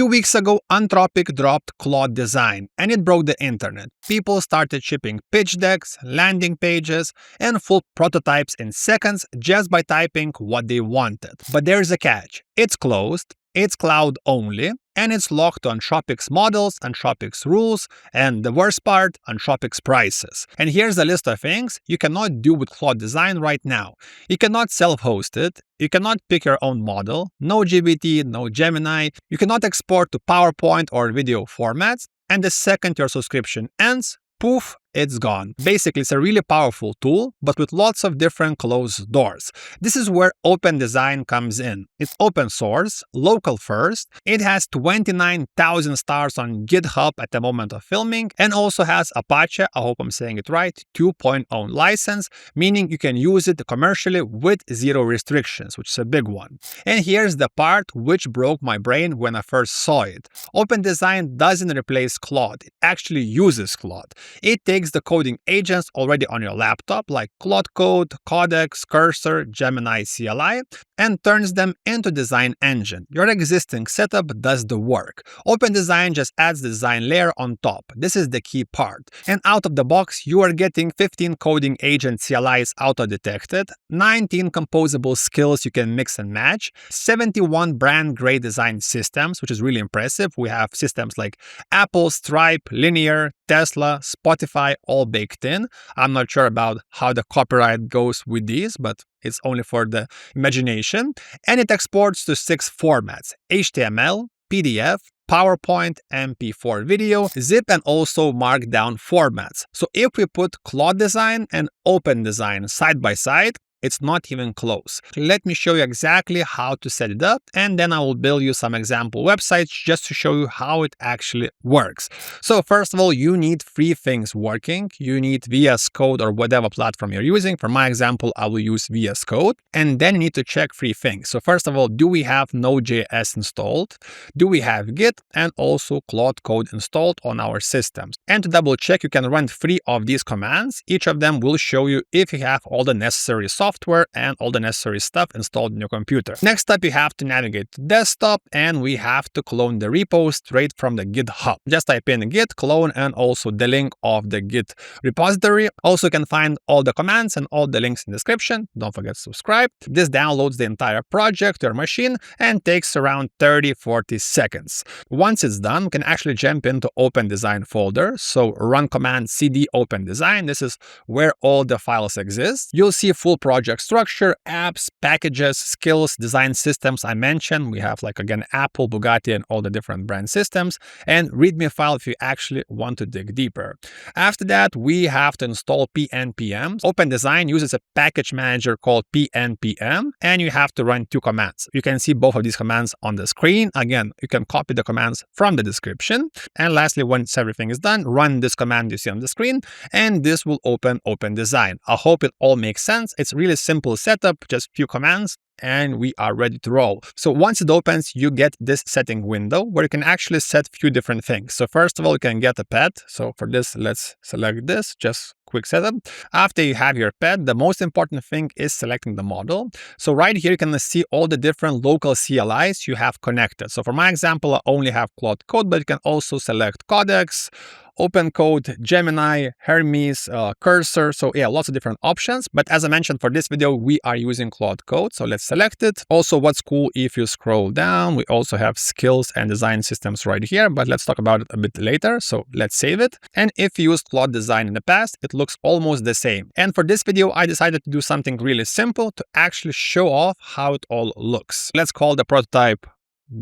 2 weeks ago, Anthropic dropped Claude Design, and it broke the internet. People started shipping pitch decks, landing pages, and full prototypes in seconds just by typing what they wanted. But there's a catch. It's closed, it's cloud only, and it's locked to Anthropic's models, Anthropic's rules, and the worst part, Anthropic's prices. And here's a list of things you cannot do with Claude Design right now. You cannot self-host it, you cannot pick your own model, no GPT, no Gemini, you cannot export to PowerPoint or video formats, and the second your subscription ends, poof, it's gone. Basically, it's a really powerful tool, but with lots of different closed doors. This is where Open Design comes in. It's open source, local first. It has 29,000 stars on GitHub at the moment of filming, and also has Apache, I hope I'm saying it right, 2.0 license, meaning you can use it commercially with zero restrictions, which is a big one. And here's the part which broke my brain when I first saw it. Open Design doesn't replace Claude. It actually uses Claude. It takes the coding agents already on your laptop like Claude Code, Codex, Cursor, Gemini CLI, and turns them into design engine. Your existing setup does the work. Open Design just adds the design layer on top. This is the key part. And out of the box, you are getting 15 coding agent CLIs auto-detected, 19 composable skills you can mix and match, 71 brand-grade design systems, which is really impressive. We have systems like Apple, Stripe, Linear, Tesla, Spotify, all baked in. I'm not sure about how the copyright goes with these, but it's only for the imagination. And it exports to 6 formats: HTML, PDF, PowerPoint, MP4 video, zip, and also markdown formats. So if we put Claude Design and Open Design side by side, it's not even close. Let me show you exactly how to set it up, and then I will build you some example websites just to show you how it actually works. So first of all, you need 3 things working. You need VS Code or whatever platform you're using. For my example, I will use VS Code. And then you need to check 3 things. So first of all, do we have Node.js installed? Do we have Git and also Claude Code installed on our systems? And to double check, you can run 3 of these commands. Each of them will show you if you have all the necessary software and all the necessary stuff installed in your computer. Next up, you have to navigate to desktop, and we have to clone the repo straight from the GitHub. Just type in git clone and also the link of the Git repository. Also, you can find all the commands and all the links in the description. Don't forget to subscribe. This downloads the entire project to your machine and takes around 30-40 seconds. Once it's done, we can actually jump into Open Design folder. So run command cd Open Design. This is where all the files exist. You'll see full project structure, apps, packages, skills, design systems I mentioned. We have, like, again, Apple, Bugatti, and all the different brand systems, and README file if you actually want to dig deeper. After that, we have to install pnpm. Open Design uses a package manager called pnpm, and you have to run 2 commands. You can see both of these commands on the screen. Again, you can copy the commands from the description. And lastly, once everything is done, run this command you see on the screen, and this will open Open Design. I hope it all makes sense. It's really simple setup, just few commands, and we are ready to roll. So once it opens, you get this setting window where you can actually set a few different things. So first of all, you can get a pet. So for this, let's select this, just quick setup. After you have your pet, the most important thing is selecting the model. So right here, you can see all the different local CLIs you have connected. So for my example, I only have Claude Code, but you can also select Codex, Open Code, Gemini, Hermes, Cursor. So yeah, lots of different options. But as I mentioned, for this video, we are using Claude Code. So let's select it. Also, what's cool, if you scroll down, we also have skills and design systems right here, but let's talk about it a bit later. So let's save it. And if you used Claude Design in the past, it looks almost the same. And for this video, I decided to do something really simple to actually show off how it all looks. Let's call the prototype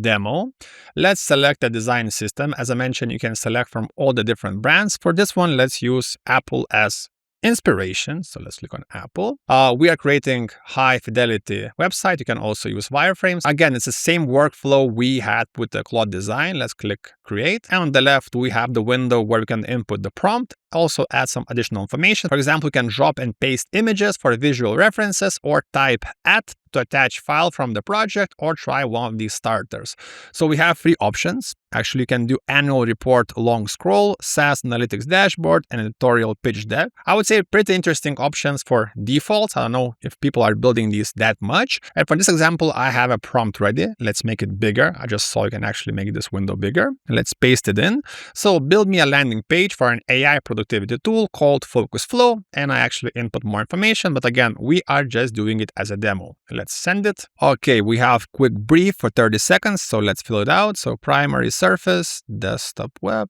demo. Let's select a design system. As I mentioned, you can select from all the different brands. For this one, let's use Apple as inspiration. So let's click on Apple. We are creating high fidelity website. You can also use wireframes. Again, it's the same workflow we had with the Claude Design. Let's click create. And on the left, we have the window where we can input the prompt also add some additional information. For example, you can drop and paste images for visual references or type @ to attach file from the project or try one of these starters. So we have 3 options. Actually, you can do annual report, long scroll, SaaS analytics dashboard, and editorial pitch deck. I would say pretty interesting options for defaults. I don't know if people are building these that much. And for this example, I have a prompt ready. Let's make it bigger. I just saw you can actually make this window bigger. Let's paste it in. So build me a landing page for an AI productivity tool called Focus Flow. And I actually input more information. But again, we are just doing it as a demo. Let's send it. Okay, we have quick brief for 30 seconds. So let's fill it out. So primary surface, desktop web,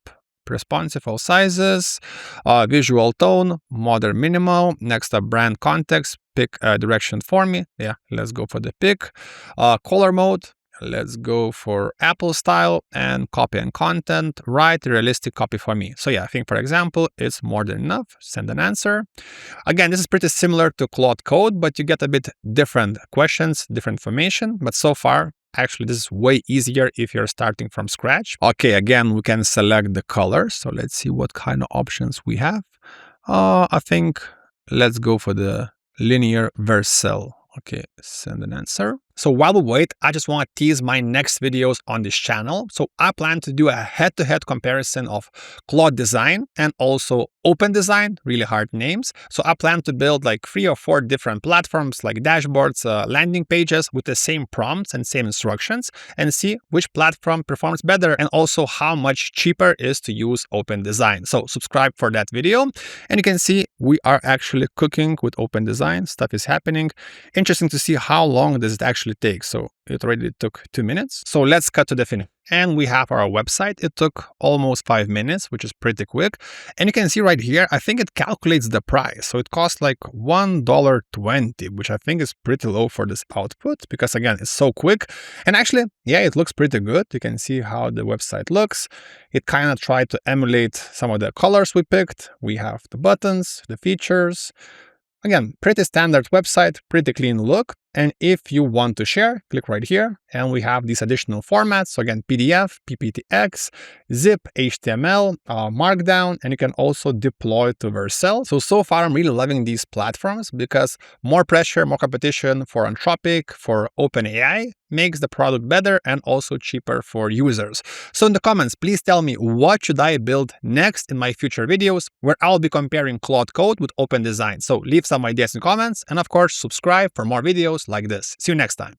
responsive all sizes, visual tone, modern minimal. Next up, brand context, pick a direction for me. Yeah, let's go for the pick. Color mode. Let's go for Apple style, and copy and content, write realistic copy for me. So yeah, I think for example, it's more than enough. Send an answer. Again, this is pretty similar to Claude Code, but you get a bit different questions, different information. But so far, actually, this is way easier if you're starting from scratch. Okay, again, we can select the colors. So let's see what kind of options we have. I think let's go for the linear vercel. Okay, send an answer. So while we wait, I just want to tease my next videos on this channel. So I plan to do a head-to-head comparison of Claude Design and also Open Design, really hard names. So I plan to build like 3 or 4 different platforms like dashboards, landing pages with the same prompts and same instructions, and see which platform performs better and also how much cheaper it is to use Open Design. So subscribe for that video. And you can see we are actually cooking with Open Design. Stuff is happening. Interesting to see how long does it actually take. So it already took 2 minutes. So let's cut to the finish. And we have our website. It took almost 5 minutes, which is pretty quick. And you can see right here, I think it calculates the price. So it costs like $1.20, which I think is pretty low for this output because again, it's so quick. And actually, yeah, it looks pretty good. You can see how the website looks. It kind of tried to emulate some of the colors we picked. We have the buttons, the features. Again, pretty standard website, pretty clean look. And if you want to share, click right here. And we have these additional formats. So again, PDF, PPTX, zip, HTML, Markdown, and you can also deploy to Vercel. So far, I'm really loving these platforms because more pressure, more competition for Anthropic, for OpenAI makes the product better and also cheaper for users. So in the comments, please tell me what should I build next in my future videos where I'll be comparing Claude Code with Open Design. So leave some ideas in comments and of course, subscribe for more videos like this. See you next time.